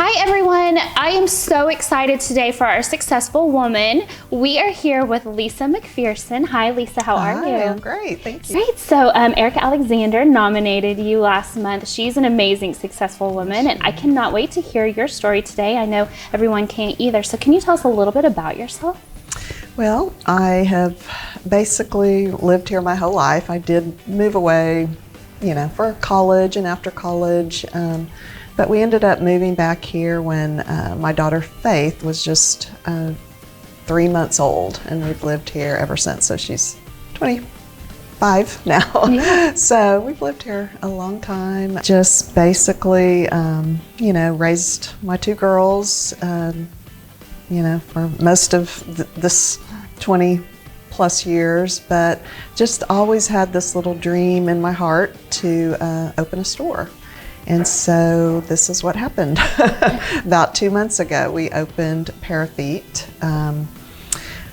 Hi everyone, I am so excited today for our successful woman. We are here with Lisa McPherson. Hi Lisa, how are you? I'm great, thank you. Great, so Erica Alexander nominated you last month. She's an amazing successful woman and I cannot wait to hear your story today. I know everyone can't either, so can you tell us a little bit about yourself? Well, I have basically lived here my whole life. I did move away, for college and after college. But we ended up moving back here when my daughter Faith was just 3 months old, and we've lived here ever since. So she's 25 now. Yeah. So we've lived here a long time. Just basically, raised my two girls, for most of this 20 plus years, but just always had this little dream in my heart to open a store. And so this is what happened. About 2 months ago, we opened Pair of Feet,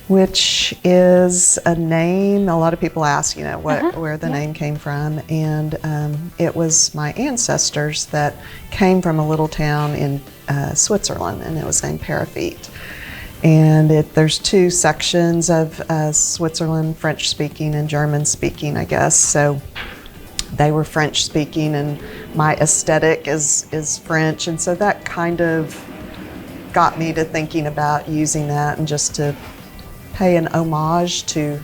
which is a name. A lot of people ask, where the name came from. And it was my ancestors that came from a little town in Switzerland, and it was named Pair of Feet. And there's two sections of Switzerland, French speaking and German speaking, I guess. So they were French speaking and my aesthetic is French. And so that kind of got me to thinking about using that and just to pay an homage to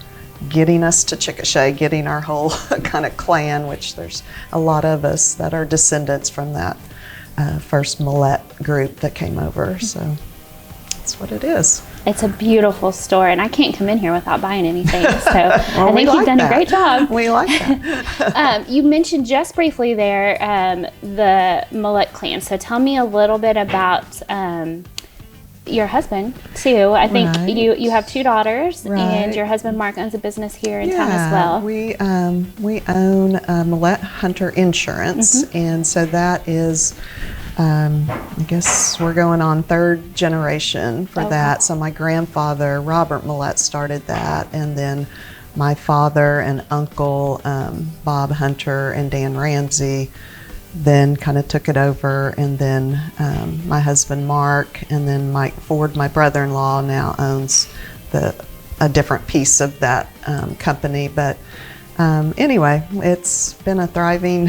getting us to Chickasha, getting our whole kind of clan, which there's a lot of us that are descendants from that first Millet group that came over. So that's what it is. It's a beautiful store, and I can't come in here without buying anything, so I think you've done a great job. We like that. You mentioned just briefly there the Millet clan, so tell me a little bit about your husband, too. I think you have two daughters, and your husband, Mark, owns a business here in town as well. We own Millet Hunter Insurance, and so that is... I guess we're going on third generation for that. So my grandfather, Robert Millet, started that, and then my father and uncle, Bob Hunter and Dan Ramsey, then kind of took it over, and then my husband, Mark, and then Mike Ford, my brother-in-law, now owns a different piece of that company. But anyway, it's been a thriving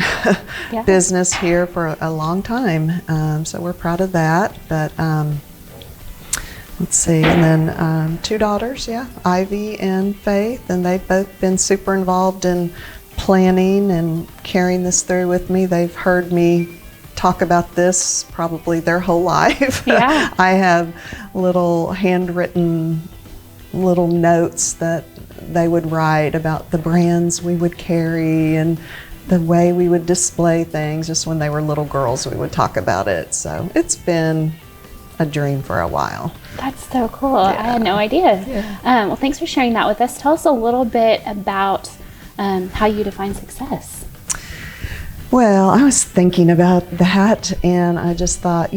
business here for a long time, so we're proud of that. But let's see, and then two daughters, Ivy and Faith, and they've both been super involved in planning and carrying this through with me. They've heard me talk about this probably their whole life. Yeah. I have little handwritten little notes that they would write about the brands we would carry and the way we would display things. Just when they were little girls, we would talk about it. So it's been a dream for a while. That's so cool. Yeah. I had no idea. Yeah. Well, thanks for sharing that with us. Tell us a little bit about how you define success. Well, I was thinking about that, and I just thought,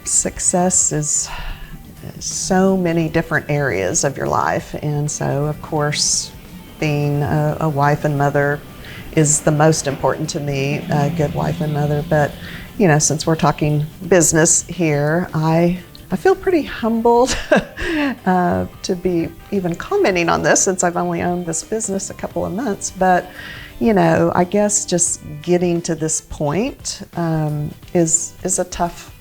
success is so many different areas of your life. And so, of course, being a wife and mother is the most important to me, a good wife and mother. But, since we're talking business here, I feel pretty humbled to be even commenting on this, since I've only owned this business a couple of months. But, I guess just getting to this point is a tough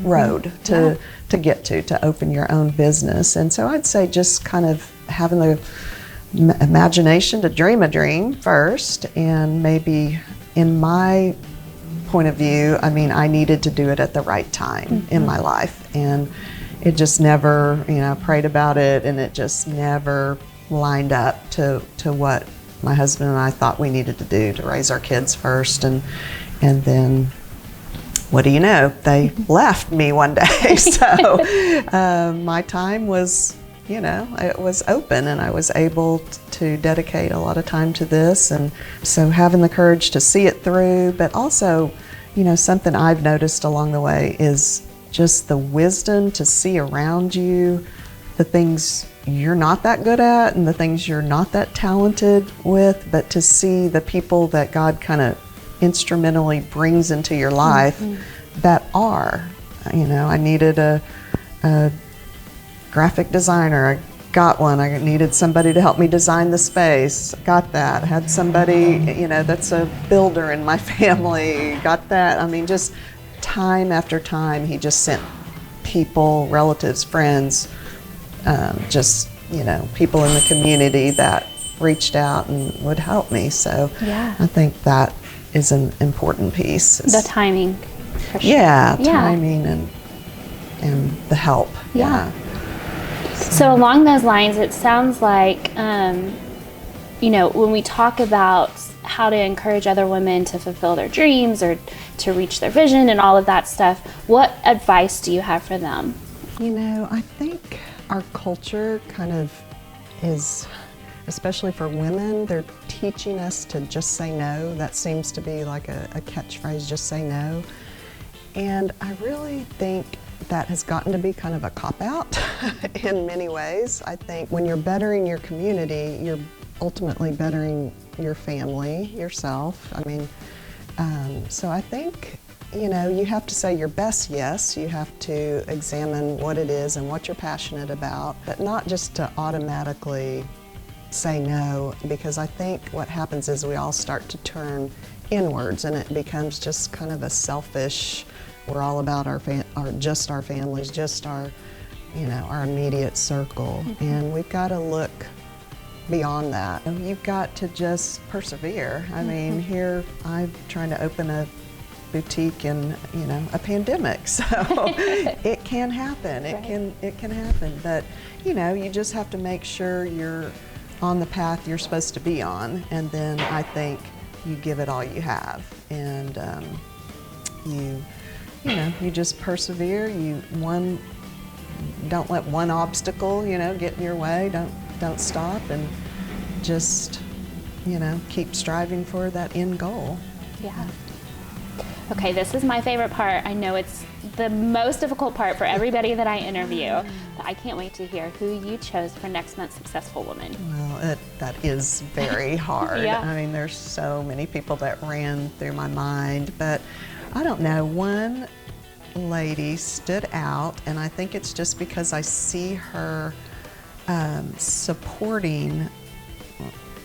road to get to open your own business. And so I'd say just kind of having the imagination to dream a dream first, and maybe in my point of view, I needed to do it at the right time in my life, and it just never, I prayed about it, and it just never lined up to what my husband and I thought we needed to do to raise our kids first. And then what do you know? They left me one day. So my time was, it was open, and I was able to dedicate a lot of time to this. And so having the courage to see it through, but also, something I've noticed along the way is just the wisdom to see around you the things you're not that good at and the things you're not that talented with, but to see the people that God kind of instrumentally brings into your life that are I needed a graphic designer. I got one. I needed somebody to help me design the space. Got that. Had somebody, that's a builder in my family. Got that. I mean, just time after time, he just sent people, relatives, friends, people in the community that reached out and would help me. So yeah. I think that is an important piece. The timing. For sure. Yeah, timing and the help. Yeah. So along those lines, it sounds like, when we talk about how to encourage other women to fulfill their dreams or to reach their vision and all of that stuff, what advice do you have for them? I think our culture kind of is, especially for women, they're teaching us to just say no. That seems to be like a catchphrase, just say no. And I really think that has gotten to be kind of a cop-out in many ways. I think when you're bettering your community, you're ultimately bettering your family, yourself. I mean, so I think, you have to say your best yes. You have to examine what it is and what you're passionate about, but not just to automatically say no, because I think what happens is we all start to turn inwards and it becomes just kind of a selfish, we're all about our families, just our immediate circle. Mm-hmm. And we've got to look beyond that. You've got to just persevere. I mean, here I'm trying to open a boutique in, a pandemic. So it can happen. It can happen. But, you just have to make sure you're on the path you're supposed to be on. And then I think you give it all you have. And you just persevere. Don't let one obstacle, get in your way. Don't stop, and just, keep striving for that end goal. Yeah. Okay, this is my favorite part. I know it's the most difficult part for everybody that I interview, but I can't wait to hear who you chose for next month's Successful Woman. Well, that is very hard. Yeah. I mean, there's so many people that ran through my mind, but I don't know, one lady stood out, and I think it's just because I see her supporting.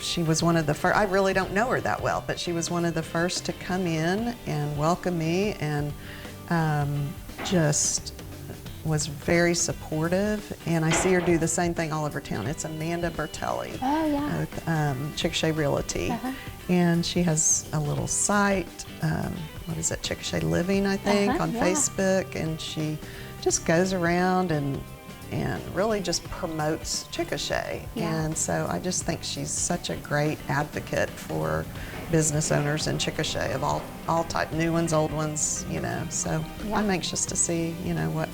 She was one of the first, I really don't know her that well, but she was one of the first to come in and welcome me, and just was very supportive. And I see her do the same thing all over town. It's Amanda Bertelli. Oh, yeah. With Chickasha Realty. Uh-huh. And she has a little site, what is it, Chickasha Living, I think, on Facebook. And she just goes around and really just promotes Chickasha. Yeah. And so I just think she's such a great advocate for business owners in Chickasha of all type, new ones, old ones, So I'm anxious to see, what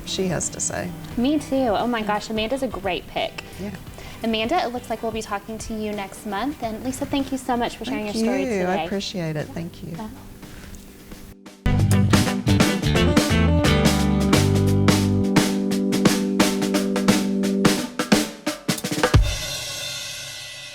she has to say. Me too. Oh my gosh, Amanda's a great pick. Yeah. Amanda, it looks like we'll be talking to you next month. And Lisa, thank you so much for sharing your story today. I appreciate it. Thank you.